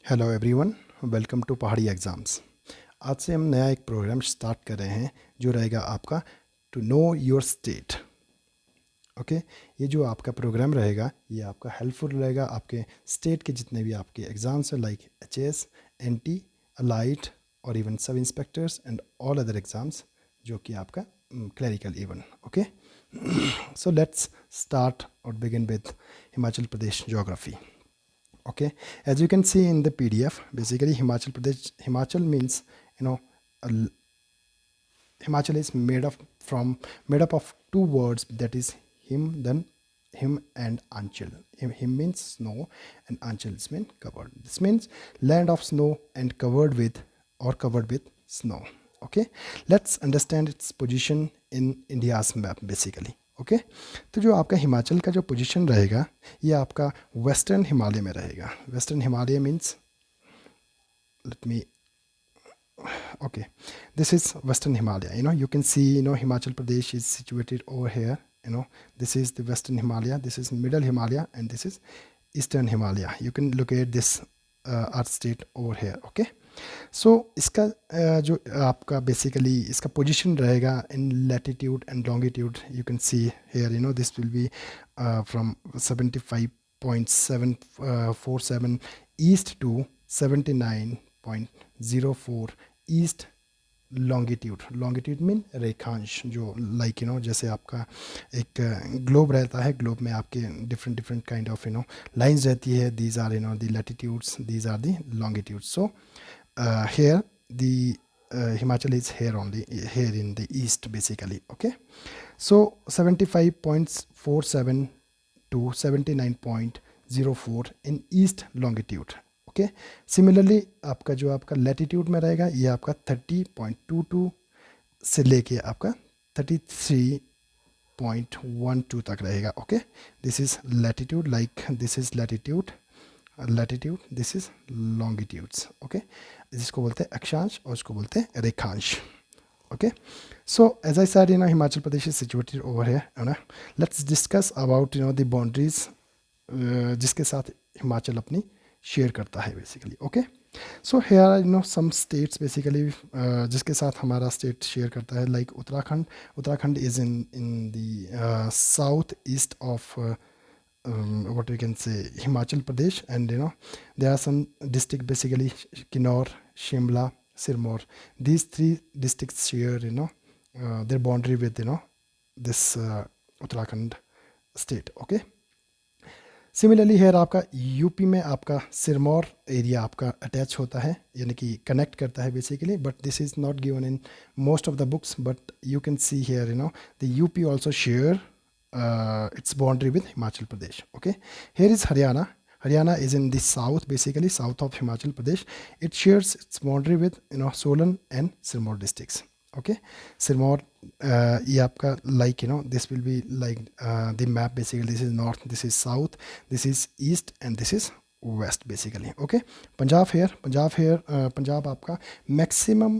Hello everyone, welcome to पहाड़ी exams. आज से हम नया एक प्रोग्राम स्टार्ट कर रहे हैं जो रहेगा आपका to know your state. Okay, ये जो आपका प्रोग्राम रहेगा ये आपका हेल्पफुल रहेगा आपके स्टेट के जितने भी आपके एग्ज़ाम्स हैं लाइक एचएस, एनटी, अलाइट और even sub inspectors and all other exams जो कि आपका clerical even. Okay, so let's start और begin with Himachal Pradesh geography. Okay, as you can see in the PDF, basically Himachal Pradesh, Himachal means, you know, Himachal is made up of two words, that is him, then him and Anchal. Him means snow and Anchal means covered. This means land of snow and covered with snow. Okay, let's understand its position in India's map basically. Okay, तो जो आपका हिमाचल का जो position रहेगा ये आपका western Himalaya में रहेगा. Western Himalaya means, let me, okay, this is western Himalaya. You can see, Himachal Pradesh is situated over here. This is the western Himalaya, this is middle Himalaya, and this is eastern Himalaya. You can locate this earth state over here. Okay, so इसका जो आपका basically इसका position रहेगा in latitude and longitude. You can see here, this will be from 75.747 east to 79.04 east longitude mean रेखांश. जो लाइक जैसे आपका एक ग्लोब रहता है, ग्लोब में आपके डिफरेंट काइंड ऑफ लाइंस रहती है. These are the latitudes, these are the longitudes. So here the Himachal is here only, here in the east basically. Okay, so 75.47 to 79.04 in east longitude. Okay, similarly आपका जो आपका latitude में रहेगा ये आपका 30.22 से लेके आपका 33.12 तक रहेगा. Okay, this is latitude, like this is latitude, this is longitudes. Okay, जिसको बोलते हैं अक्षांश और उसको बोलते हैं रेखांश. Okay, so as I said, Himachal Pradesh is situated over here. Let's discuss about the boundaries जिसके साथ हिमाचल अपनी शेयर करता है basically. Okay, so here some states basically जिसके साथ हमारा स्टेट शेयर करता है, like Uttarakhand is in the south east of what we can say Himachal Pradesh, and there are some districts basically Kinnaur, Shimla, Sirmaur. These three districts share their boundary with this Uttarakhand state. Okay, similarly here आपका UP में आपका Sirmaur area आपका attach होता है, यानी कि connect करता है basically, but this is not given in most of the books, but you can see here the UP also share its boundary with Himachal Pradesh. Okay, here is Haryana. Haryana is in the south, basically south of Himachal Pradesh. It shares its boundary with Solan and Sirmaur districts. Okay, Sirmaur, ये आपका like this will be like the map basically. This is north, this is south, this is east, and this is west basically. Okay, Punjab Punjab आपका maximum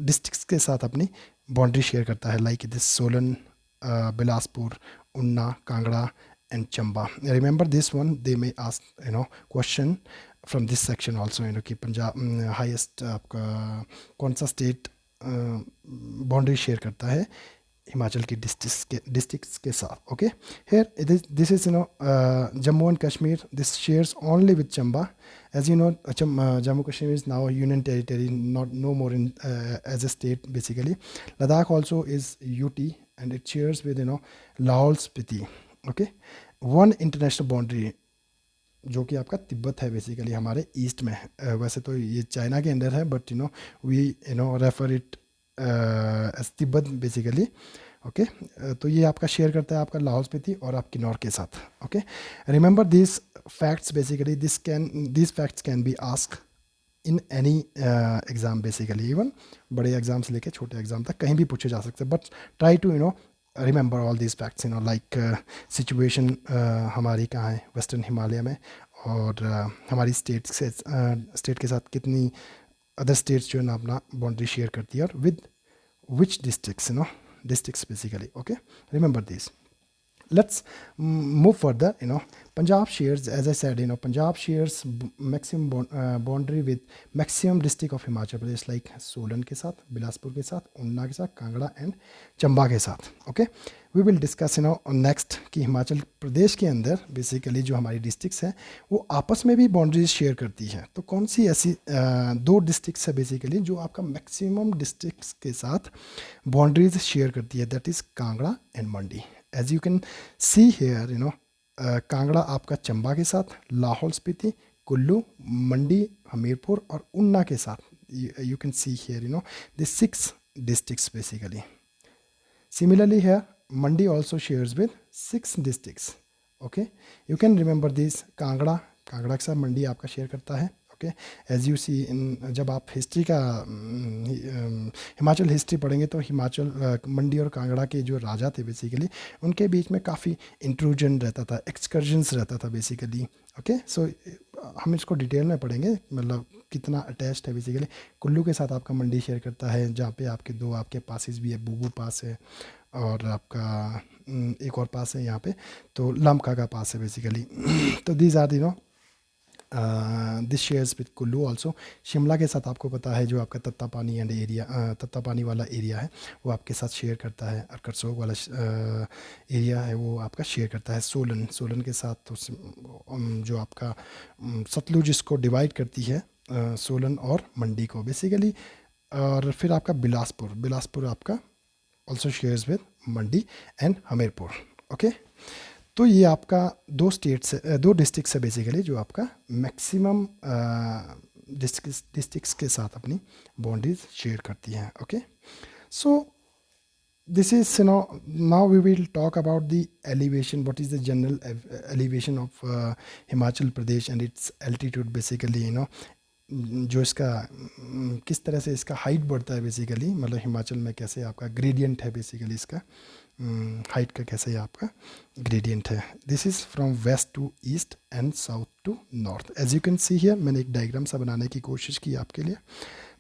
districts के साथ अपनी boundary share करता है, like this Solan, Bilaspur, Unna, Kangra, and Chamba. Remember this one, they may ask question from this section also, कि Punjab highest आपका कौन सा स्टेट बाउंड्री शेयर करता है हिमाचल की डिस्ट्रिक्ट्स के साथ. Okay, here this is Jammu and Kashmir. This shares only with Chamba. As you know, Jammu Kashmir is now a union territory, no more in as a state basically. Ladakh also is UT, and it shares with Lahaul Spiti. Okay, one international boundary जो कि आपका तिब्बत है basically हमारे east में. वैसे तो ये China के अंदर है, but we refer it as Tibet basically. Okay, तो ये आपका शेयर करता है आपका लाहौल स्पीति और आप किन्नौर के साथ. Okay, remember this facts basically, this facts can be ask in any exam basically. Even बड़े एग्जाम से लेके छोटे एग्जाम तक कहीं भी पूछे जा सकते हैं, but try to remember all these facts. Like situation हमारी कहाँ है वेस्टर्न हिमालय में, और हमारी स्टेट के साथ कितनी अदर स्टेट्स जो है ना अपना बाउंड्री शेयर करती है, और with which districts districts basically. Okay, remember this. let's move further. Punjab shares, as I said, Punjab shares maximum boundary with maximum district of Himachal Pradesh, like Solan के साथ, बिलासपुर के साथ, उन्ना के साथ, कांगड़ा एंड चंबा के साथ. Okay, we will discuss next कि हिमाचल प्रदेश के अंदर बेसिकली जो हमारी डिस्ट्रिक्ट्स हैं वो आपस में भी बाउंड्रीज शेयर करती हैं. तो कौन सी ऐसी दो डिस्ट्रिक्ट्स है बेसिकली जो आपका मैक्सिमम डिस्ट्रिक्ट्स के साथ बाउंड्रीज शेयर करती है, that is Kangra and Mandi. As you can see here, Kangra आपका चंबा के साथ, लाहौल स्पीति, कुल्लू, मंडी, हमीरपुर और उन्ना के साथ. You can see here, this 6 districts basically. Similarly here, Mandi also shares with 6 districts. Okay, you can remember this. Kangra के साथ मंडी आपका शेयर करता है. ओके, एज यू सी इन, जब आप हिस्ट्री का हिमाचल हिस्ट्री पढ़ेंगे तो हिमाचल मंडी और कांगड़ा के जो राजा थे बेसिकली, उनके बीच में काफ़ी इंट्रूजन रहता था, एक्सकर्जन्स रहता था बेसिकली. ओके, सो हम इसको डिटेल में पढ़ेंगे, मतलब कितना अटैच्ड है बेसिकली. कुल्लू के साथ आपका मंडी शेयर करता है, जहाँ पे आपके 2 आपके पासेस भी है, बूबू पास है और आपका एक और पास है यहाँ पे, तो लमका का पास है बेसिकली. तो these are this shares with Kullu also. Shimla के साथ आपको पता है जो आपका तत्तापानी एंड एरिया, तत्तापानी वाला एरिया है वो आपके साथ शेयर करता है, और करसोग वाला एरिया है वो आपका शेयर करता है. सोलन के साथ तो जो आपका सतलुज इसको डिवाइड करती है, सोलन और मंडी को बेसिकली. और फिर आपका बिलासपुर आपका also shares with Mandi and Hamirpur. Okay, तो ये आपका 2 डिस्ट्रिक्ट्स है बेसिकली जो आपका मैक्सिमम डिस्ट्रिक्ट्स के साथ अपनी बाउंड्रीज शेयर करती हैं. Okay, so this is, now we will talk about the elevation. What is the general elevation of Himachal Pradesh and its altitude basically. जो इसका किस तरह से इसका हाइट बढ़ता है बेसिकली, मतलब हिमाचल में कैसे आपका ग्रेडियंट है बेसिकली, इसका हाइट का कैसे आपका ग्रेडियंट है. This is from west to east and south to north. As you can see here, मैंने एक डायग्राम सा बनाने की कोशिश की आपके लिए.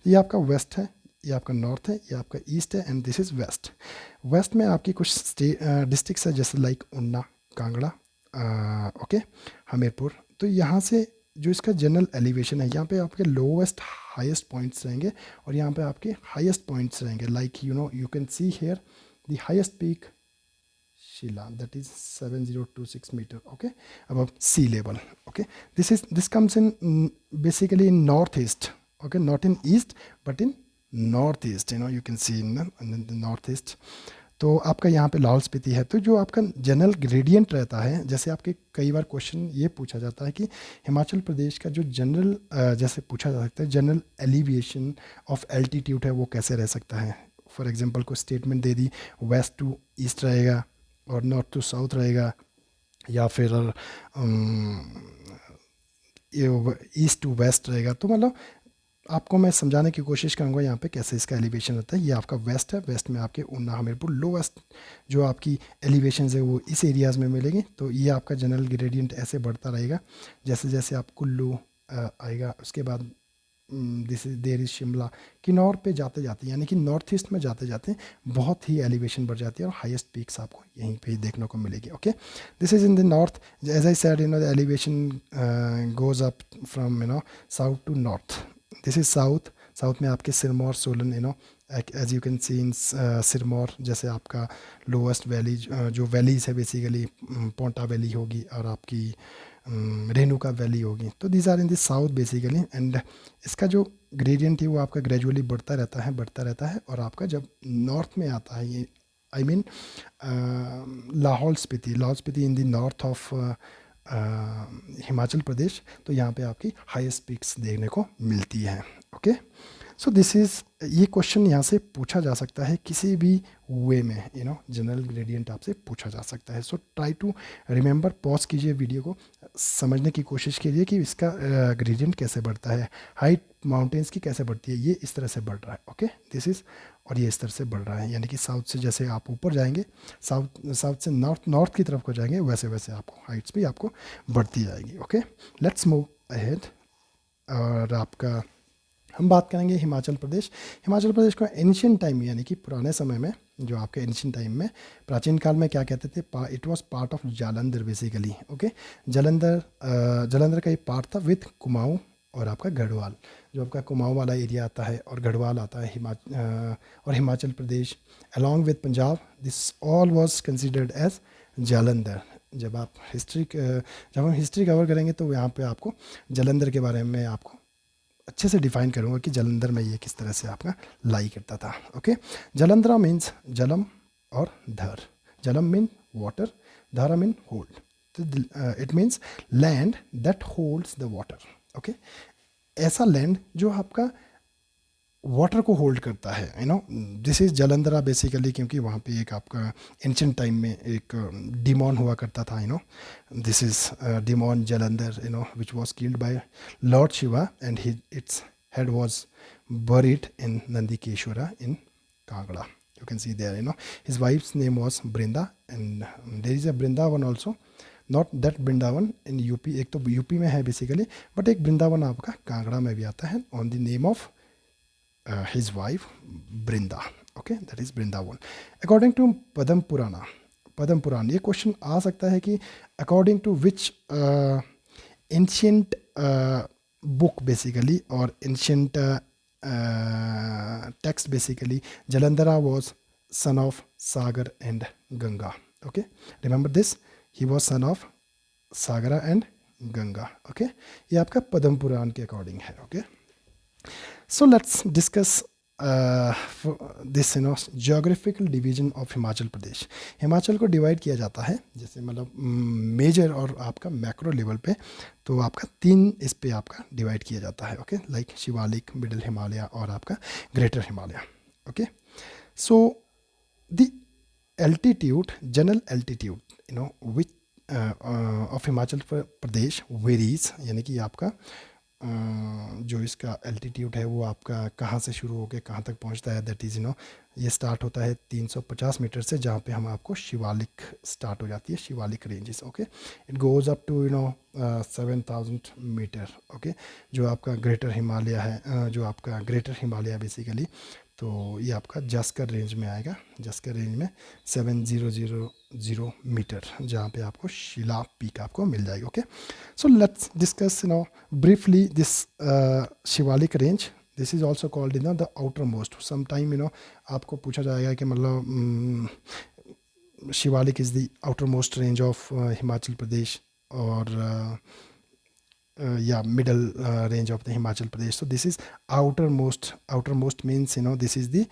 ये आपका वेस्ट है, ये आपका नॉर्थ है, ये आपका ईस्ट है, and this is west. West में आपकी कुछ डिस्ट्रिक्ट्स है जैसे लाइक उन्ना, कांगड़ा, ओके, हमीरपुर. तो यहाँ से जो इसका जनरल एलिवेशन है, यहाँ पे आपके लोवेस्ट हाईएस्ट पॉइंट्स रहेंगे और यहाँ पे आपके हाईएस्ट पॉइंट्स रहेंगे. Like you can see here the highest peak Shilla, that is 7026 meter, okay, above sea level. Okay, this comes in basically in northeast. Okay, not in east but in northeast. You can see in the northeast. तो आपका यहाँ पे लाहौल स्पीति है. तो जो आपका general gradient रहता है, जैसे आपके कई बार क्वेश्चन ये पूछा जाता है कि हिमाचल प्रदेश का जो जनरल जैसे पूछा जा सकता है जनरल एलिवेशन ऑफ एल्टीट्यूड है वो कैसे रह सकता है. फॉर एग्जांपल कोई स्टेटमेंट दे दी, वेस्ट टू ईस्ट रहेगा और नॉर्थ टू साउथ रहेगा, या फिर ईस्ट टू वेस्ट रहेगा. तो मतलब आपको मैं समझाने की कोशिश करूँगा यहाँ पे कैसे इसका एलिवेशन होता है. ये आपका वेस्ट है, वेस्ट में आपके उन्ना, हमीरपुर, लोवेस्ट जो आपकी एलिवेशन है वो इस एरियाज़ में मिलेंगी. तो ये आपका जनरल ग्रेडियंट ऐसे बढ़ता रहेगा जैसे जैसे आप कुल्लू आएगा, उसके बाद this is there is Shimla, Kinnaur पे जाते जाते यानी कि नॉर्थ ईस्ट में जाते जाते बहुत ही एलिवेशन बढ़ जाती है और हाईएस्ट पीक्स आपको यहीं पे ही देखने को मिलेगी. Okay, this is in the north. As I said, the elevation goes up from south to north. This is south में आपके Sirmaur, Solan, as you can see in Sirmaur, जैसे आपका लोवेस्ट वैली जो वैलीज है बेसिकली, पोंटा वैली होगी और आपकी रेणुका वैली होगी. तो these are in the south basically. And इसका जो ग्रेडियंट है वो आपका ग्रेजुअली बढ़ता रहता है और आपका जब नॉर्थ में आता है, ये I mean Lahaul Spiti in the north of Himachal Pradesh, तो यहाँ पे आपकी हाईएस्ट पीक्स देखने को मिलती हैं. ओके, सो दिस इज़, ये क्वेश्चन यहाँ से पूछा जा सकता है किसी भी वे में, जनरल ग्रेडियंट आपसे पूछा जा सकता है. So try to remember, pause कीजिए वीडियो को, समझने की कोशिश कीजिए कि इसका ग्रेडियंट कैसे बढ़ता है, हाइट माउंटेन्स की कैसे बढ़ती है. ये इस तरह से बढ़ रहा है. ओके, दिस इज़, और ये इस तरह से बढ़ रहा है, यानी कि साउथ से जैसे आप ऊपर जाएंगे, साउथ से नॉर्थ की तरफ को जाएंगे, वैसे वैसे आपको हाइट्स भी आपको बढ़ती जाएगी. Okay, let's move ahead. और आपका हम बात करेंगे हिमाचल प्रदेश। हिमाचल प्रदेश को एंशियंट टाइम यानी कि पुराने समय में, जो आपके एंशियंट टाइम में, प्राचीन काल में क्या कहते थे, it was part of Jalandhar basically. Okay, Jalandhar का एक पार्ट था विथ कुमाऊं और आपका गढ़वाल। जो आपका कुमाऊं वाला एरिया आता है और गढ़वाल आता है और Himachal Pradesh along with Punjab, this all was considered as Jalandhar. जब हम हिस्ट्री कवर करेंगे तो यहाँ पे आपको जालंधर के बारे में आपको अच्छे से डिफाइन करूँगा कि जालंधर में ये किस तरह से आपका लाई करता था। ओके, जालंधरा मीन्स जलम और धर। जलम मीन वाटर, धारा mean hold, so it means land that holds the water. Okay, ऐसा लैंड जो आपका वाटर को होल्ड करता है, you know, this is Jalandhara basically, क्योंकि वहाँ पे एक आपका एंशियंट टाइम में एक डिमॉन हुआ करता था, you know, this is demon Jalandhar, you know, which was killed by Lord Shiva and it's head was buried in Nandikeshwara in Kangra. You can see there, you know, his wife's name was Brinda, and there is a Brindavan also, not that Brindavan in UP, एक तो UP में है basically, but एक वृंदावन आपका कांगड़ा में भी आता है on the name of his wife Brinda. Okay, that is Brindavan. According to Padam Purana, Padam Puran, ये क्वेश्चन आ सकता है कि according to which ancient book basically और ancient text basically Jalandhara was son of Sagar and Ganga. Okay, remember this, he was son of Sagara and Ganga. Okay, ये आपका पद्म पुराण के according है. Okay, so let's discuss this, you know, geographical division of Himachal Pradesh. Himachal को divide किया जाता है जैसे मतलब मेजर और आपका मैक्रो लेवल पे, तो आपका 3 इस पे आपका डिवाइड किया जाता है. Okay, like Shivalik, middle Himalaya और आपका greater Himalaya. Okay, so the altitude, general altitude, you know, which of Himachal Pradesh varies, यानी कि आपका जो इसका एल्टीट्यूड है वो आपका कहाँ से शुरू होकर कहाँ तक पहुँचता है, दैट इज़, यू नो, ये स्टार्ट होता है 350 मीटर से, जहाँ पे हम आपको शिवालिक स्टार्ट हो जाती है, Shivalik ranges. Okay, it goes up to, you know, 7000 metre. Okay, जो आपका ग्रेटर हिमालय है, जो आपका ग्रेटर हिमालय बेसिकली, तो ये आपका जस्कर रेंज में आएगा. जस्कर रेंज में 7000 मीटर, जहाँ पे आपको शिला पीक आपको मिल जाएगी. Okay, so let's discuss, you know, briefly this Shivalik range. This is also called, in the outer most. Some time, you know, आपको पूछा जाएगा कि मतलब Shivalik is the outer most range of Himachal Pradesh और yeah, middle range of the Himachal Pradesh. So this is outermost. Outermost means, you know, this is the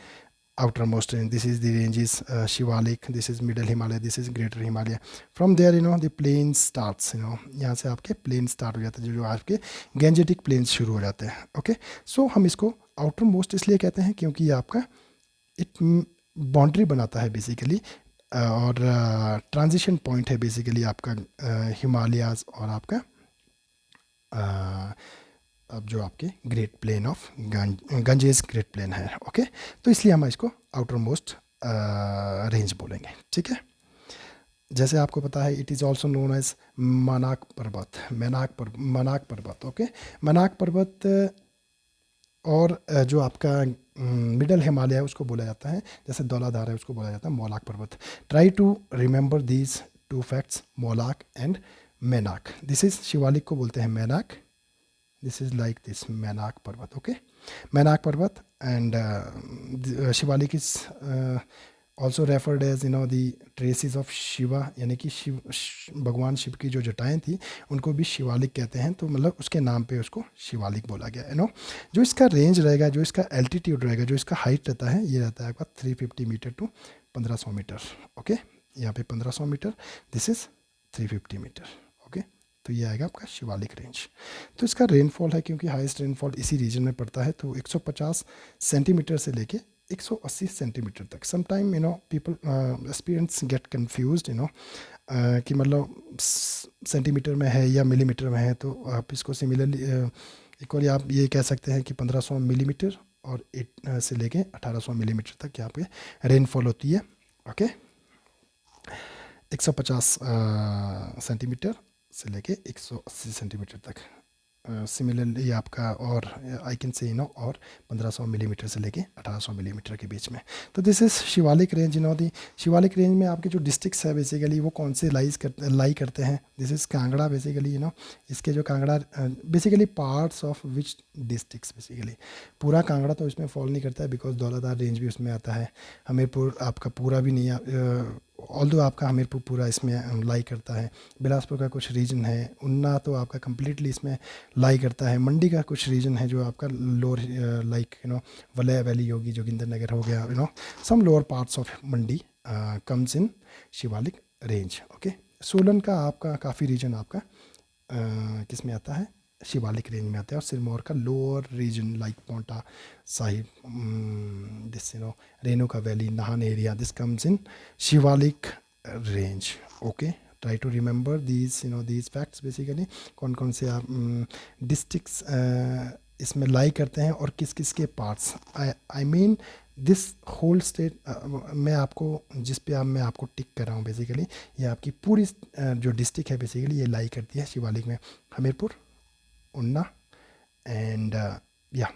outermost range. This is the ranges Shivalik. This is middle Himalaya. This is greater Himalaya. From there, you know, the plain starts. You know, यहाँ से आपके plain start हो जाते हैं, जो आपके Gangetic plains शुरू हो जाते हैं. Okay, so हम इसको outermost इसलिए कहते हैं क्योंकि ये आपका एक बाउंड्री बनाता है बेसिकली, और ट्रांजिशन पॉइंट है बेसिकली आपका हिमालयाज और आपका अब जो आपके great plain of Ganges great plain है. ओके, तो इसलिए हम इसको आउटर मोस्ट रेंज बोलेंगे. ठीक है, जैसे आपको पता है, it is also known as Manak पर्वत. मनाक पर्वत. ओके, मनाक पर्वत और जो आपका मिडल हिमालय है उसको बोला जाता है, जैसे धौलाधार है उसको बोला जाता है मौलाक पर्वत. Try to remember these 2 facts, Maulak and Mainak. This is Shivalik को बोलते हैं Mainak. This is like this Mainak पर्वत. ओके, मैनाक पर्वत and Shivalik is also referred as, you know, the traces of Shiva, यानी कि भगवान शिव की जो जटाएं थी उनको भी शिवालिक कहते हैं, तो मतलब उसके नाम पे उसको शिवालिक बोला गया. यू नो, जो इसका रेंज रहेगा, जो इसका एल्टीट्यूड रहेगा, जो इसका हाइट रहता है, ये रहता है आपका 350 मीटर टू 1500 मीटर. ओके, यहाँ पे 1500 metre, this is 350 metre. Okay, तो ये आएगा आपका शिवालिक रेंज. तो इसका रेनफॉल है, क्योंकि हाईएस्ट रेनफॉल इसी रीजन में पड़ता है, तो 150 सेंटीमीटर से लेके 180 सेंटीमीटर तक. Some time, you know, people aspirants get confused, you know, कि मतलब सेंटीमीटर में है या मिलीमीटर में है, तो आप इसको सिमिलरली इक्वली आप ये कह सकते हैं कि 1500 मिलीमीटर और 8 से लेके 1800 मिलीमीटर तक यहाँ पे रेनफॉल होती है. ओके, 150 सेंटीमीटर से लेके 180 सेंटीमीटर तक सिमिलरली आपका और आई कैन से और 1500 मिलीमीटर से लेके 1800 मिलीमीटर के बीच में। तो this is Shivalik range. The Shivalik range में आपके जो डिस्ट्रिक्ट्स है बेसिकली वो कौन से लाई करते हैं। दिस इज़ कांगड़ा बेसिकली इसके जो Kangra basically parts of which districts basically, पूरा कांगड़ा तो इसमें फॉल नहीं करता है बिकॉज दौलतदार रेंज भी उसमें आता है। हमीरपुर आपका पूरा भी नहीं, ऑल दो आपका हमीरपुर पूरा इसमें लाई करता है। बिलासपुर का कुछ रीजन है, उन्ना तो आपका कम्प्लीटली इसमें लाई करता है। मंडी का कुछ रीजन है जो आपका लोअर लाइक वलय वैली होगी, जोगिंदर नगर हो गया, some lower parts of Mandi comes in Shivalik range. Okay, Solan का आपका काफ़ी रीजन आपका किस में आता है, शिवालिक रेंज में आता है। और सिरमौर का lower region like Paonta Sahib, this Renuka valley, Nahan area, this comes in Shivalik range. Okay, try to remember these facts basically, कौन कौन से आप डिस्ट्रिक्ट्स इसमें लाई करते हैं और किस किस के parts. I mean this whole state मैं आपको जिस पे मैं आपको टिक कर रहा हूँ बेसिकली, ये आपकी पूरी जो डिस्ट्रिक्ट है बेसिकली ये लाई करती है शिवालिक में। हमीरपुर, उन्ना एंड या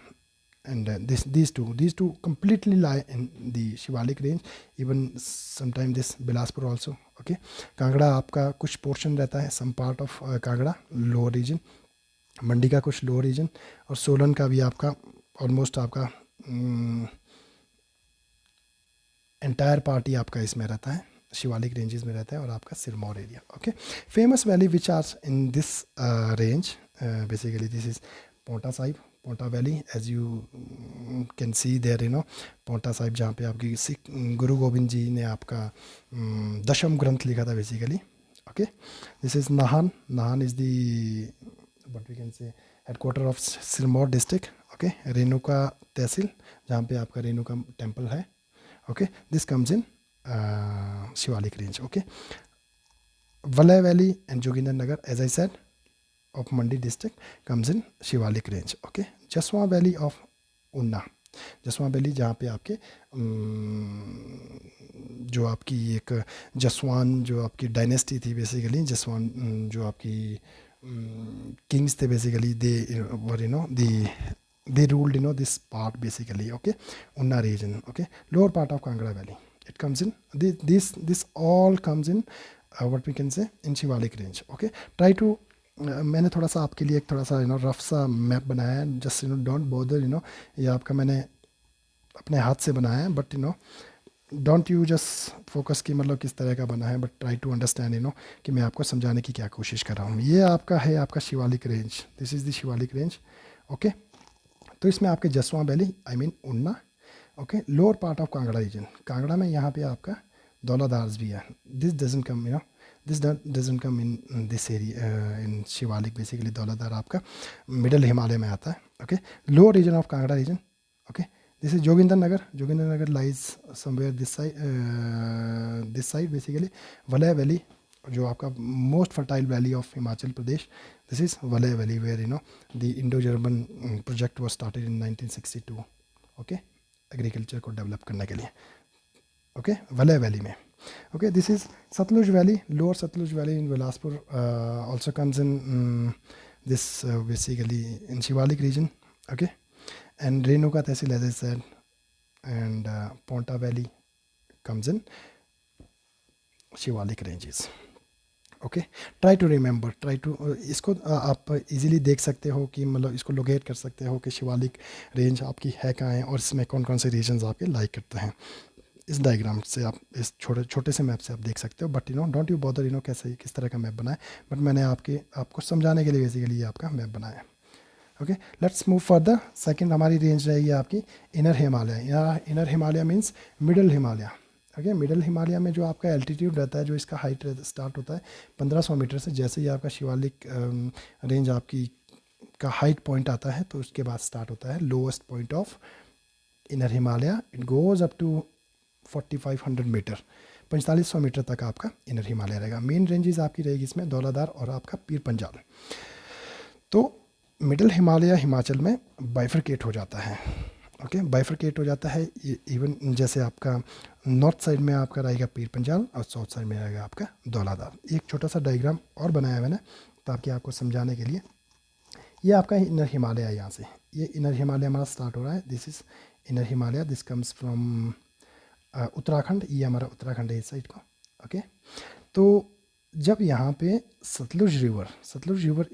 and these two completely lie in the Shivalik range, even sometime this Bilaspur also. Okay, Kangra आपका कुछ पोर्शन रहता है, some part of Kangra lower region, Mandi का कुछ लोअर रीजन, और सोलन का भी आपका ऑलमोस्ट आपका एंटायर पार्ट ही आपका इसमें रहता है, शिवालिक रेंजेस में रहता है, और आपका Sirmaur area. Okay, famous valley which are in this range basically this is Paonta Sahib, Paonta valley, as you can see there Paonta Sahib, जहाँ पे आपकी सिख गुरु गोविंद जी ने आपका दशम ग्रंथ लिखा था basically. Okay, this is Nahan, Nahan is the what we can say headquarter of Sirmaur district. Okay, Renuka तहसील, जहाँ पे आपका रेणुका टेम्पल है। Okay, this comes in Shivalik range. Okay, Balh valley and Joginder Nagar as I said of Mandi district comes in Shivalik range. Okay, Jaswan Valley of Unna, Jaswan valley जहाँ पे आपके जो आपकी एक जसवान जो आपकी डायनेस्टी थी बेसिकली, जसवान जो आपकी किंग्स थे basically, they were they ruled this part basically. Okay, Unna region. Okay, lower part of Kangra Valley, it comes in this all comes in what we can say in Shivalik range. Okay, try to मैंने थोड़ा सा आपके लिए एक थोड़ा सा rough सा map बनाया है, जस्ट डोंट बॉदर ये आपका मैंने अपने हाथ से बनाया है, but don't you just focus कि मतलब किस तरह का बना है, बट ट्राई टू अंडरस्टैंड कि मैं आपको समझाने की क्या कोशिश कर रहा हूँ। ये आपका है आपका Shivalik range, this is the Shivalik range. Okay, तो इसमें आपके Jaswan valley I mean Una. Okay, lower part of Kangra region, Kangra में यहाँ पे आपका दौलादार्स भी है, this doesn't come this doesn't come in this area in Shivalik basically। Dhauladhar आपका मिडल हिमालय में आता है। Okay, lower region of Kangra region. Okay, this is Joginder Nagar, Joginder Nagar lies somewhere this side basically. Balh valley जो आपका most fertile valley of Himachal Pradesh, this is Balh valley where the Indo German project was started in 1962। Okay, agriculture को develop करने के लिए। Okay, Balh valley में। Okay, this is Satluj Valley, lower Satluj Valley in Bilaspur also comes in this basically in Shivalik region. Okay, and Renuka Tehsil as I said, and Ponta Valley comes in Shivalik ranges. Okay, try to remember, try to इसको आप easily देख सकते हो कि मतलब इसको locate कर सकते हो कि शिवालिक रेंज आपकी है कहाँ है और इसमें कौन कौन से रीजन्स आपके लाइक करते हैं। इस डायग्राम से आप इस छोटे से मैप से आप देख सकते हो, बट डोंट यू बॉदर कैसे किस तरह का मैप बनाए, बट मैंने आपको समझाने के लिए बेसिकली ये आपका मैप बनाया है। Okay, let's move further. Second हमारी रेंज रहेगी आपकी inner Himalaya. Inner Himalaya means middle Himalaya. Okay, middle Himalaya में जो आपका एल्टीट्यूड रहता है, जो इसका हाइट स्टार्ट होता है 1500 मीटर से, जैसे ही आपका शिवालिक रेंज आपकी का हाइट पॉइंट आता है तो उसके बाद स्टार्ट होता है lowest point of inner Himalaya. It goes up to 4500 metre, 4500 metre तक आपका इनर हिमालय रहेगा। मेन रेंजेस आपकी रहेगी इसमें दौलादार और आपका पीर पंजाल। तो मिडिल हिमालय हिमाचल में बाइफरकेट हो जाता है। ओके, बाइफरकेट हो जाता है इवन जैसे आपका नॉर्थ साइड में आपका रहेगा पीर पंजाल और साउथ साइड में रहेगा आपका दौलादार। एक छोटा सा डायग्राम और बनाया मैंने ताकि आपको समझाने के लिए। ये आपका इनर हिमालय है, यहाँ से ये इनर हिमालय हमारा स्टार्ट हो रहा है। This is inner Himalaya, this comes from Uttarakhand, ये हमारा उत्तराखंड है इस साइड को। ओके, तो जब यहाँ पे सतलुज रिवर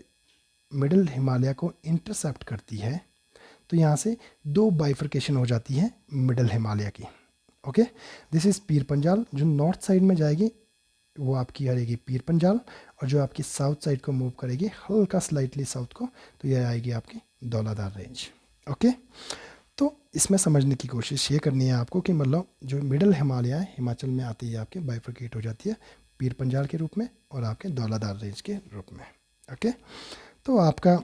मिडिल हिमालय को इंटरसेप्ट करती है तो यहाँ से दो बाइफर्केशन हो जाती है मिडिल हिमालय की। Okay, this is Pir Panjal, जो नॉर्थ साइड में जाएगी वो आपकी रहेगी पीर पंजाल, और जो आपकी साउथ साइड को मूव करेगी हल्का स्लाइटली साउथ को, तो ये आएगी आपकी धौलाधार रेंज। ओके, तो इसमें समझने की कोशिश ये करनी है आपको कि मतलब जो मिडिल हिमालय है हिमाचल में आती है आपके बाइफर्केट हो जाती है पीर पंजाल के रूप में और आपके धौलाधार रेंज के रूप में। ओके, तो आपका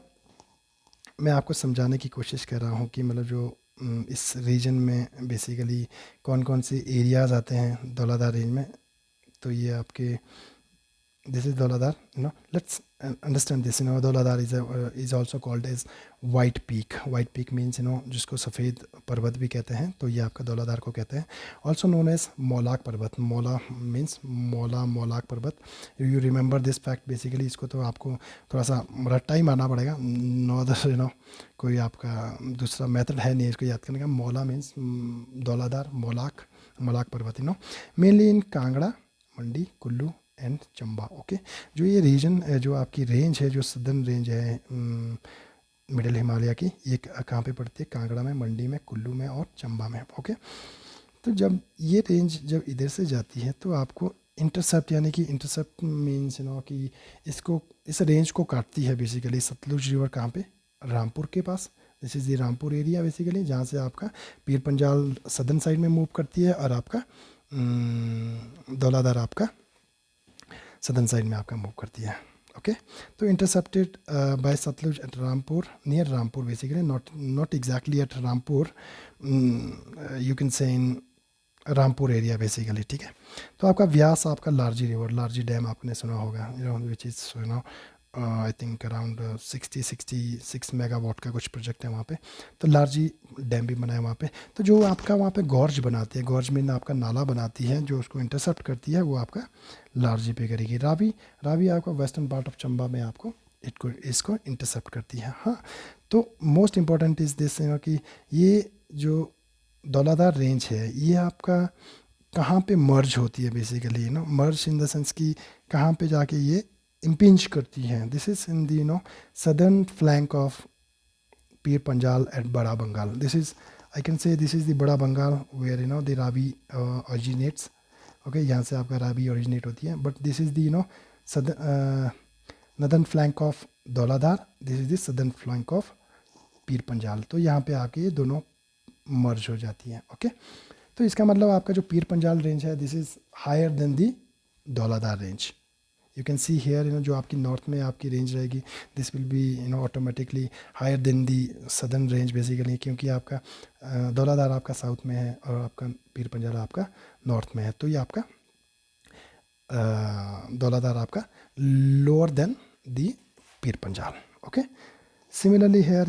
मैं आपको समझाने की कोशिश कर रहा हूँ कि मतलब जो इस रीजन में बेसिकली कौन कौन से एरियाज़ आते हैं धौलाधार रेंज में। तो ये आपके this is Dhauladhar, let's understand this, Dhauladhar is also called as white peak means जिसको सफ़ेद पर्वत भी कहते हैं, तो ये आपका धौलाधार को कहते हैं। ऑल्सो नोन एज मौलाक पर्वत, मौला मीन्स मौलाक पर्वत। You remember this fact basically, इसको तो आपको थोड़ा सा रट्टा ही मारना पड़ेगा, नो अदर कोई आपका दूसरा मेथड है नहीं इसको याद करने का। मौला मीन्स धौलाधार, मौलाक पर्वत mainly in Kangra, Mandi, Kullu and Chamba. Okay, जो ये रीजन जो आपकी रेंज है, जो सदर्न रेंज है मिडिल हिमालय की, ये कहाँ पे पड़ती है? कांगड़ा में, मंडी में, कुल्लू में और चंबा में। ओके, तो जब ये रेंज जब इधर से जाती है तो आपको इंटरसेप्ट, यानी कि इंटरसेप्ट मीन्स कि इसको इस रेंज को काटती है बेसिकली सतलुज रिवर। कहाँ पे? रामपुर के पास। This is the Rampur area basically, जहाँ से आपका पीर पंजाल सदर्न साइड में मूव करती है और आपका धौलाधार आपका सदर्न साइड में आपका मूव करती है। ओके, तो intercepted by Sutlej at Rampur, near Rampur basically, not exactly at Rampur, you can say in Rampur area basically. ठीक है, तो आपका व्यास आपका लार्जी डैम आपने सुना होगा, which is I think around 66 megawatt का कुछ प्रोजेक्ट है वहाँ पे, तो लार्जी डैम भी बना है वहाँ पे। तो जो आपका वहाँ पे गॉर्ज बनाती है, गॉर्ज मीन आपका नाला बनाती है जो उसको इंटरसेप्ट करती है, वो आपका लार्जी पे करेगी। रावी आपका वेस्टर्न पार्ट ऑफ चंबा में आपको इसको इंटरसेप्ट करती है। हाँ, तो मोस्ट इम्पॉर्टेंट इज़ दिस कि ये जो धौलाधार रेंज है ये आपका कहाँ पे मर्ज होती है basically, merge in the sense कि कहाँ पे जाके ये impinge करती हैं। This is in the southern flank of Pir Panjal at Bara Bangal. This is I can say this is the Bara Bangal where the Ravi originates. Okay, यहाँ से आपका रावी ओरिजिनेट होती है, but this is the northern flank of Dhauladhar, this is the southern flank of Pir Panjal. तो यहाँ पे आके ये दोनों मर्ज हो जाती हैं। ओके, तो इसका मतलब आपका जो पीर पंजाल रेंज है this is higher than the Dhauladhar range. You can see here जो आपकी नॉर्थ में आपकी रेंज रहेगी, this will be automatically higher than the southern range basically, क्योंकि आपका धौलाधार आपका साउथ में है और आपका पीर पंजाल आपका नॉर्थ में है, तो ये आपका धौलाधार आपका lower than the Pir Panjal. Okay, similarly here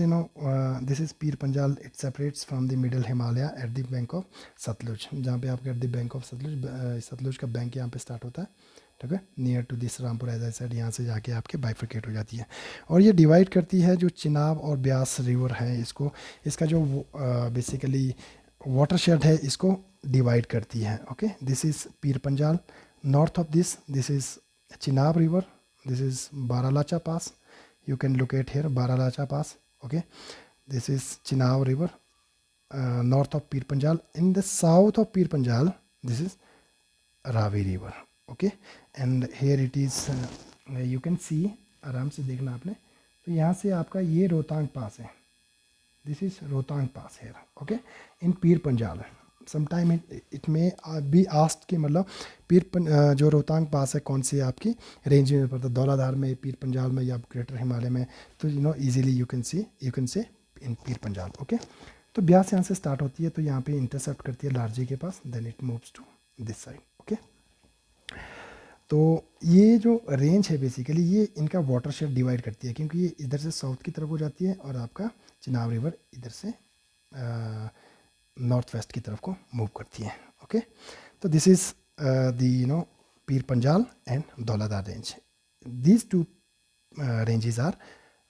this is Pir Panjal, it separates from the middle Himalaya at the bank of Sutlej, जहाँ पे आपका at the bank of Sutlej का बैंक यहाँ पे स्टार्ट होता है। ठीक है, near to this Rampur as I said, यहाँ से जाके आपके बाइफर्केट हो जाती है और ये डिवाइड करती है जो चिनाब और ब्यास रिवर है, इसको इसका जो बेसिकली वाटर शेड है इसको डिवाइड करती है। Okay, this is Pir Panjal, north of this is Chenab river, this is Baralacha pass, you can locate here Baralacha Pass. Okay, this is Chenab river, north of Pir Panjal. In the south of Pir Panjal this is Ravi river. Okay, and here it is you can see, आराम से देखना आपने, तो यहाँ से आपका ये रोहतांग पास है, दिस इज रोहतांग पास है। Okay, in Pir Panjal sometime it may be asked कि मतलब जो रोहतांग पास है कौन सी आपकी रेंज में पड़ता है, धौलाधार में, पीर पंजाल में या ग्रेटर हिमालय में, तो easily you can say in Pir Panjal. Okay, तो ब्यास यहाँ से स्टार्ट होती है, तो यहाँ पे इंटरसेप्ट करती है लार्जी के पास, then it moves to this side. Okay, तो ये जो रेंज है बेसिकली ये इनका वाटर शेड डिवाइड करती है, क्योंकि ये इधर से साउथ की तरफ हो जाती है और आपका चिनाब रिवर इधर से नॉर्थ वेस्ट की तरफ को मूव करती है। ओके, तो this is the Pir Panjal and Dhauladhar range. These two ranges are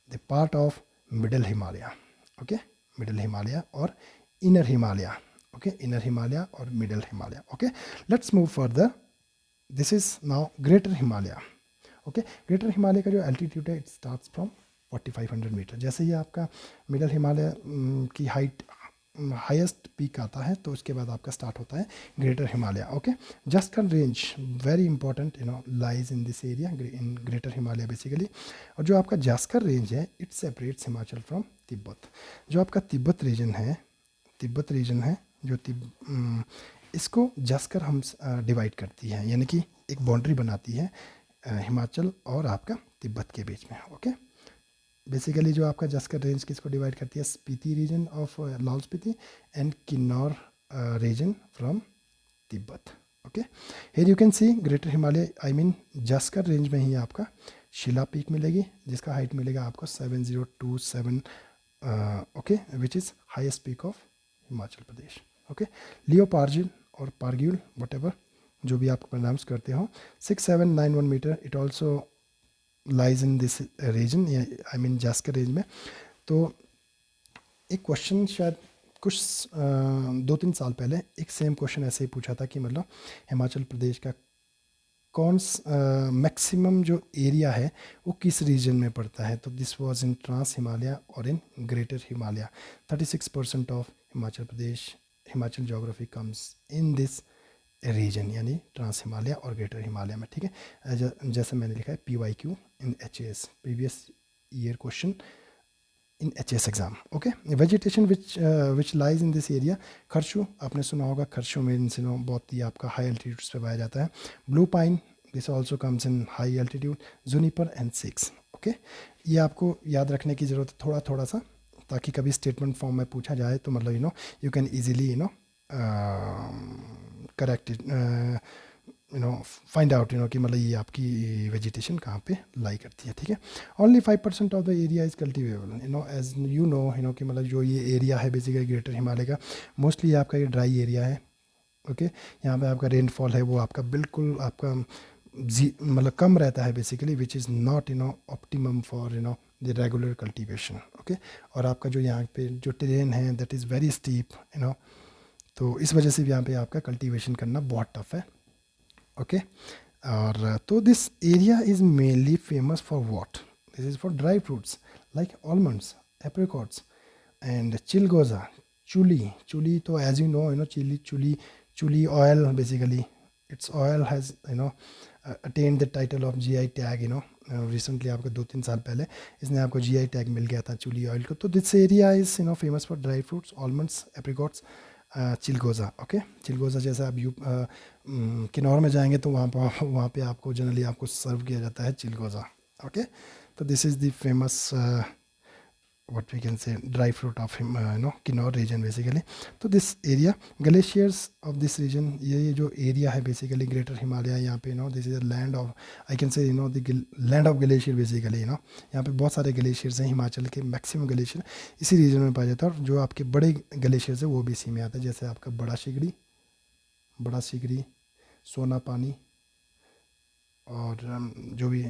the part of middle Himalaya, okay, middle Himalaya और inner Himalaya, okay, inner Himalaya और middle Himalaya, okay. Let's move further, this is now greater Himalaya, okay. Greater Himalaya का जो altitude है it starts from 4500 metre. जैसे ही आपका middle Himalaya की height highest peak आता है तो उसके बाद आपका स्टार्ट होता है greater Himalaya, okay. Zanskar range very important lies in this area in greater Himalaya basically. और जो आपका जस्कर रेंज है it separates Himachal from Tibet. जो आपका तिब्बत रीजन है, तिब्बत रीजन है जो इसको जस्कर हम डिवाइड करती है, यानी कि एक बाउंड्री बनाती है हिमाचल और आपका तिब्बत के बीच में, ओके। बेसिकली जो आपका जस्कर रेंज किसको डिवाइड करती है, Spiti region of Lahaul Spiti and Kinnaur region from Tibet, okay. Here you can see greater Himalaya I mean Zanskar range में ही आपका शिला पीक मिलेगी जिसका हाइट मिलेगा आपको 7027, okay, which is highest peak of Himachal Pradesh, okay. Leo Pargil और पारग्यूल वट एवर जो भी आप प्रोनाउंस करते हो 6791 metre, it also lies in this region, I mean Zanskar range में। तो एक क्वेश्चन शायद कुछ 2-3 साल पहले एक सेम क्वेश्चन ऐसे ही पूछा था कि मतलब हिमाचल प्रदेश का कौन मैक्सिमम जो एरिया है वो किस रीजन में पड़ता है, तो this was in trans Himalaya और in greater Himalaya. 36% of Himachal Pradesh, Himachal geography comes in this region, यानी ट्रांस हिमालय और ग्रेटर हिमालय में, ठीक है। जैसे मैंने लिखा है PYQ in HAS previous year question in HAS exam, okay. Vegetation which lies in this area, खरशु आपने सुना होगा, खरशु में बहुत ही आपका हाई एल्टीट्यूड्स पे पाया जाता है। Blue pine this also comes in high altitude, juniper and six, okay. ये आपको याद रखने की ज़रूरत है थोड़ा थोड़ा सा, ताकि कभी स्टेटमेंट फॉर्म में पूछा जाए तो मतलब you can easily correct find out कि मतलब ये आपकी वेजिटेशन कहाँ पे लाई करती है, ठीक है। Only 5% of the area is cultivable, as कि मतलब जो ये एरिया है बेसिकली ग्रेटर हिमालय का, मोस्टली आपका ये ड्राई एरिया है, ओके। यहाँ पे आपका रेनफॉल है वो आपका बिल्कुल आपका मतलब कम रहता है basically, which is not optimum for the regular cultivation, okay. और आपका जो यहाँ पे जो टेरेन है दैट इज़ वेरी स्टीप, तो इस वजह से भी यहाँ पे आपका कल्टीवेशन करना बहुत टफ है, ओके। और तो this area is mainly famous for what, this is for dry fruits like almonds, apricots and चिलगोजा, चुली। चुली तो एज यू नो चुली oil basically, it's oil has attend the title of GI tag, recently आपको 2-3 साल पहले इसने आपको GI टैग मिल गया था चुली ऑयल को। तो this area is famous for dry fruits, almonds, apricots, chilgoza, okay. Chilgoza जैसे आप किन्नौर में जाएंगे तो वहाँ पे आपको जनरली आपको सर्व किया जाता है चिलगोज़ा, ओके। तो this is the famous what we can say dry fruit of Kinnaur region basically. तो this area glaciers of this region, ये जो area है basically greater Himalaya, यहाँ पे this is a land of I can say the land of glacier basically, यहाँ पे बहुत सारे ग्लेशियर्स हैं, हिमाचल के मैक्सिमम ग्लेशियर इसी रीजन में पाया जाता है। और जो आपके बड़े ग्लेशियर्स है वो भी इसी में आता है, जैसे आपका बड़ा सिगड़ी, सोना पानी और जो भी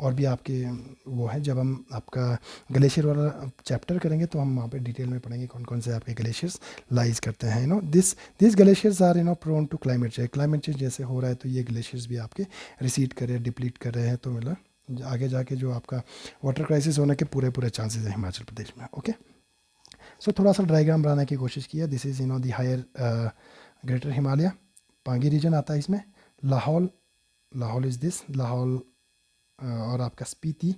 और भी आपके वो है। जब हम आपका ग्लेशियर वाला चैप्टर करेंगे तो हम वहाँ पे डिटेल में पढ़ेंगे कौन कौन से आपके ग्लेशियर्स लाइज करते हैं। This glaciers are prone to climate change जैसे हो रहा है तो ये ग्लेशियर्स भी आपके रिसीड कर रहे हैं, डिप्लीट कर रहे हैं, तो मतलब आगे जाके जो आपका वाटर क्राइसिस होने के पूरे चांसेस हैं हिमाचल प्रदेश में, ओके। सो थोड़ा सा डायग्राम बनाने की कोशिश किया। This is the higher greater Himalaya, Pangi region आता है इसमें, लाहौल इज़ दिस लाहौल, और आपका स्पीति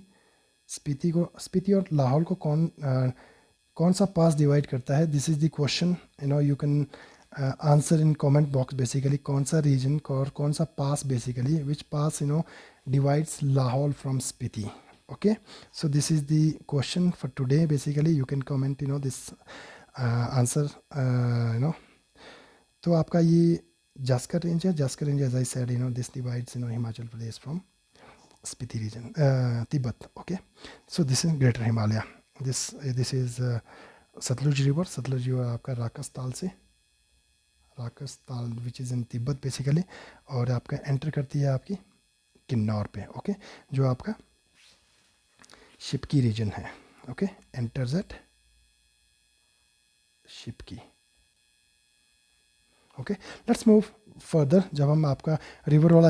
और लाहौल को कौन सा पास डिवाइड करता है, this is the question, you can answer in comment box basically, कौन सा रीजन और कौन सा pass basically which pass divides Lahaul from Spiti, okay. So this is the question for today basically, you can comment this answer, तो आपका ये Zanskar range है, Zanskar range as I said this divides Himachal Pradesh from Spiti region, Tibet, okay. So this is Greater Himalaya. This is Satluj River आपका राकस ताल which is in Tibet basically, और आपका enter करती है आपकी किन्नौर पे, ओके। जो आपका शिप की रीजन है, ओके, एंटर्स एट शिप की, ओके। Let's move further. जब हम आपका रिवर वाला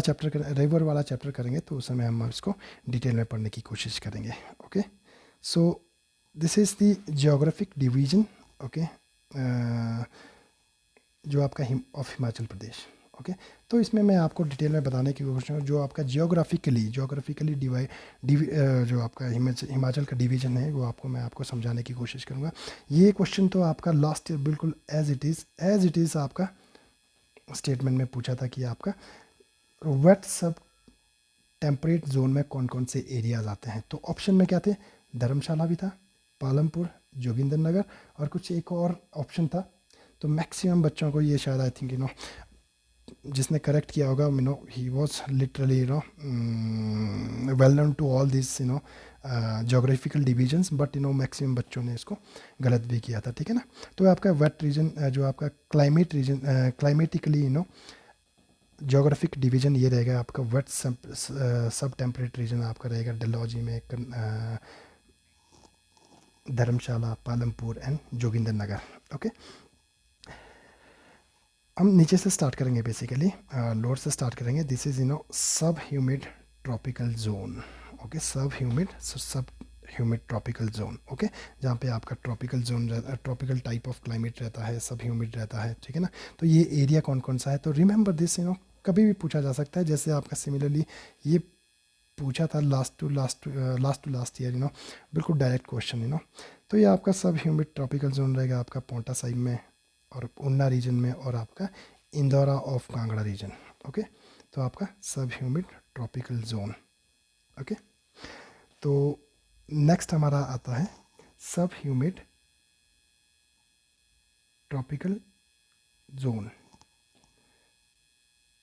चैप्टर करेंगे तो उस समय हम इसको डिटेल में पढ़ने की कोशिश करेंगे, okay. So this is the geographic division, okay, जो आपका ऑफ हिमाचल प्रदेश, ओके। तो इसमें मैं आपको डिटेल में बताने की कोशिश करूँ जो आपका जियोग्राफिकली जो आपका हिमाचल का डिवीजन है वो मैं आपको समझाने की कोशिश करूँगा। ये क्वेश्चन तो आपका लास्ट ईयर बिल्कुल एज इट इज़ आपका स्टेटमेंट में पूछा था कि आपका वेट सब टेम्परेट जोन में कौन कौन से एरियाज आते हैं। तो ऑप्शन में क्या थे, धर्मशाला भी था, पालमपुर, जोगिंदरनगर और कुछ एक और ऑप्शन था। तो मैक्सिमम बच्चों को ये शायद आई थिंक जिसने करेक्ट किया होगा he was literally well known to all this geographical divisions, but maximum बच्चों ने इसको गलत भी किया था, ठीक है ना। तो आपका वेट रीजन जो आपका क्लाइमेटिकली जोग्राफिक डिवीजन ये रहेगा आपका वेट सब टेम्परेट रीजन आपका रहेगा डलहौजी में, धर्मशाला, पालमपुर एंड जोगिंदरनगर, ओके। हम नीचे से स्टार्ट करेंगे, बेसिकली लोअर से स्टार्ट करेंगे। This is sub humid tropical zone, okay, सब ह्यूमिड ट्रॉपिकल जोन, ओके, जहाँ पे आपका ट्रॉपिकल टाइप ऑफ क्लाइमेट रहता है, सब ह्यूमिड रहता है, ठीक है ना। तो ये एरिया कौन कौन सा है, तो रिमेंबर दिस कभी भी पूछा जा सकता है। जैसे आपका सिमिलरली ये पूछा था लास्ट टू लास्ट ईयर, बिल्कुल डायरेक्ट क्वेश्चन, तो ये आपका सब ह्यूमिड ट्रॉपिकल जोन रहेगा आपका पोंटा साहिब में और ऊना रीजन में और आपका Indora of Kangra region, okay. तो आपका सब ह्यूमिड ट्रॉपिकल जोन, ओके। तो नेक्स्ट हमारा आता है सब humid tropical zone,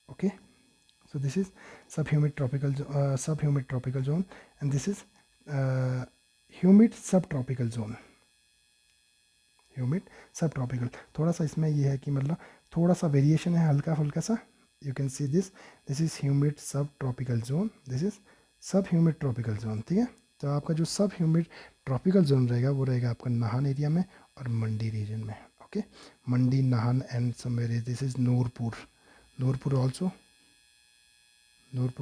okay. So this is subhumid tropical zone and this is humid subtropical zone, humid subtropical। थोड़ा सा इसमें ये है कि मतलब थोड़ा सा वेरिएशन है, हल्का फुल्का सा। You can see this is humid sub tropical zone, this is sub humid tropical zone, ठीक है। तो आपका जो सब ह्यूमिड ट्रॉपिकल जोन रहेगा वो रहेगा आपका नाहन एरिया में और मंडी रीजन में, okay. Mandi, Nahan and somewhere this is Nurpur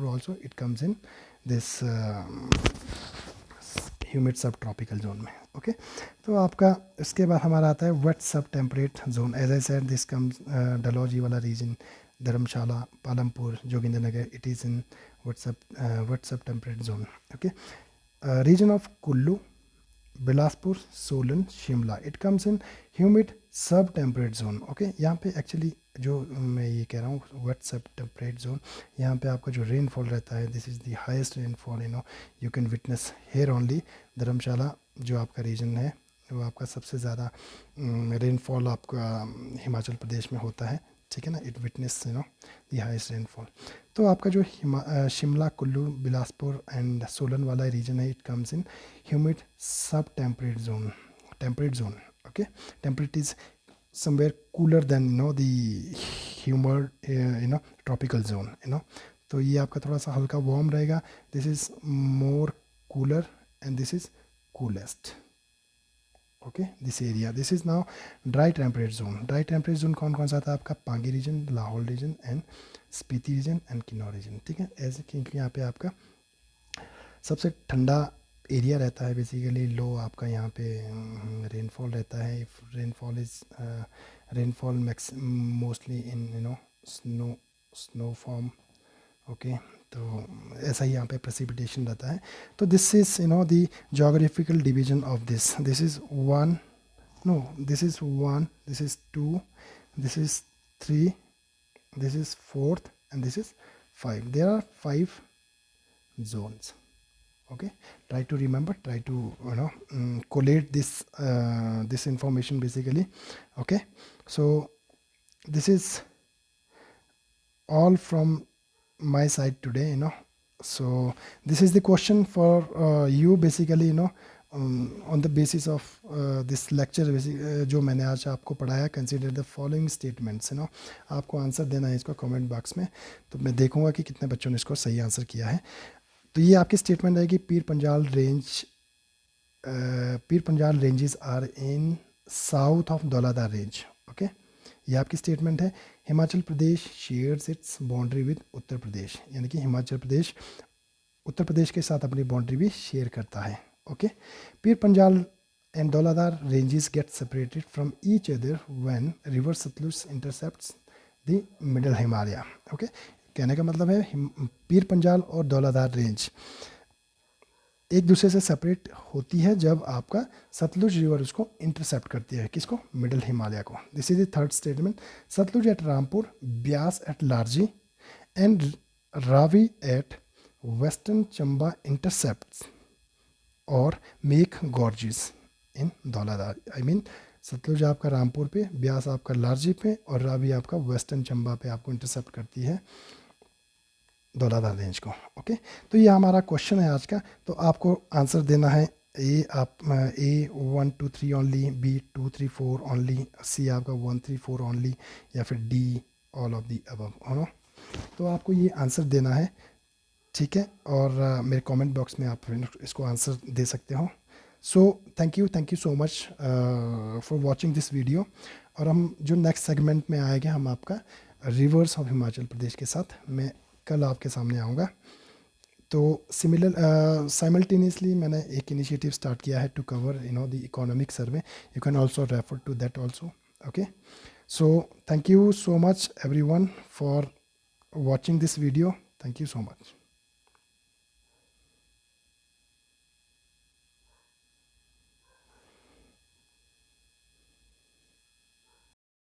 also it comes in this humid sub tropical zone में, ओके। तो आपका इसके बाद हमारा आता है wet sub temperate zone. As I said this comes Dalhousie वाला region, Dharamshala, Palampur, Jogindernagar, it is in wet sub temperate zone, okay. Region of Kullu, Bilaspur, Solan, Shimla, it comes in humid sub temperate zone, okay. यहाँ पे एक्चुअली जो मैं ये कह रहा हूँ वेट सब टेम्परेट जोन, यहाँ पे आपका जो रेनफॉल रहता है this is the highest rainfall you can witness here only. Dharamshala जो आपका रीजन है वो आपका सबसे ज़्यादा रेनफॉल आपका हिमाचल प्रदेश में होता है, ठीक है ना। It witness the highest rainfall. तो आपका जो शिमला, कुल्लू, बिलासपुर एंड सोलन वाला रीजन है, it comes in humid sub temperate zone, okay. Temperate is somewhere cooler than the humid tropical zone, तो ये आपका थोड़ा सा हल्का वार्म रहेगा। This is more cooler and this is coolest, okay. This area this is now dry temperate zone कौन कौन सा था आपका, Pangi region, Lahaul region and Spiti region and Kinnaur region, ठीक है। ऐसे क्योंकि यहाँ पे आपका सबसे ठंडा एरिया रहता है, बेसिकली लो आपका यहाँ पे रेनफॉल रहता है। Rainfall mostly in snow form, okay. तो ऐसा ही यहाँ पे प्रेसिपिटेशन रहता है। तो this is the geographical division of this is 1, this is 1, this is 2, this is 3, this is 4th and this is 5. There are 5 zones, okay. Try to remember, try to collate this information basically, okay. So this is all from my side today, so this is the question for you basically, on the basis of this lecture जो मैंने आज आपको पढ़ाया। Consider the following statements, आपको answer देना है इसको comment box में, तो मैं देखूंगा कि कितने बच्चों ने इसको सही आंसर किया है। तो ये आपकी स्टेटमेंट रहेगी, पीर Panjal range Pir Panjal ranges are in south of Dhauladhar range. Okay, ये आपकी स्टेटमेंट है। Himachal Pradesh shares its boundary with Uttar Pradesh, यानी कि हिमाचल प्रदेश उत्तर प्रदेश के साथ अपनी बाउंड्री भी शेयर करता है। Okay, Pir Panjal and Dhauladhar ranges get separated from each other when river Sutlej intercepts the middle Himalaya. Okay, कहने का मतलब है पीर पंजाल और धौलाधार रेंज एक दूसरे से सेपरेट होती है जब आपका सतलुज रिवर उसको इंटरसेप्ट करती है, किसको? मिडल हिमालय को। This is the third statement. Sutlej at Rampur, Beas at Larji and Ravi at western Chamba intercepts और make gorges in Dhauladhar. I mean Sutlej आपका रामपुर पे, ब्यास आपका लारजी पे और रावी आपका वेस्टर्न चंबा पे आपको इंटरसेप्ट करती है धौलाधार रेंज को। ओके, तो ये हमारा क्वेश्चन है आज का। तो आपको आंसर देना है ए, आप ए 1 2 3 ओनली, बी 2 3 4 ओनली, सी आपका 1 3 4 ओनली, या फिर D all of the above, है ना। तो आपको ये आंसर देना है, ठीक है। और मेरे कमेंट बॉक्स में आप इसको आंसर दे सकते हो। सो thank you so much for watching this video. और हम जो नेक्स्ट सेगमेंट में आएंगे, हम आपका रिवर्स ऑफ हिमाचल प्रदेश के साथ मैं कल आपके सामने आऊँगा। तो साइमल्टेनियसली मैंने एक इनिशिएटिव स्टार्ट किया है to cover the economic survey. You can also refer to that also. Okay, so thank you so much everyone for watching this video. Thank you so much.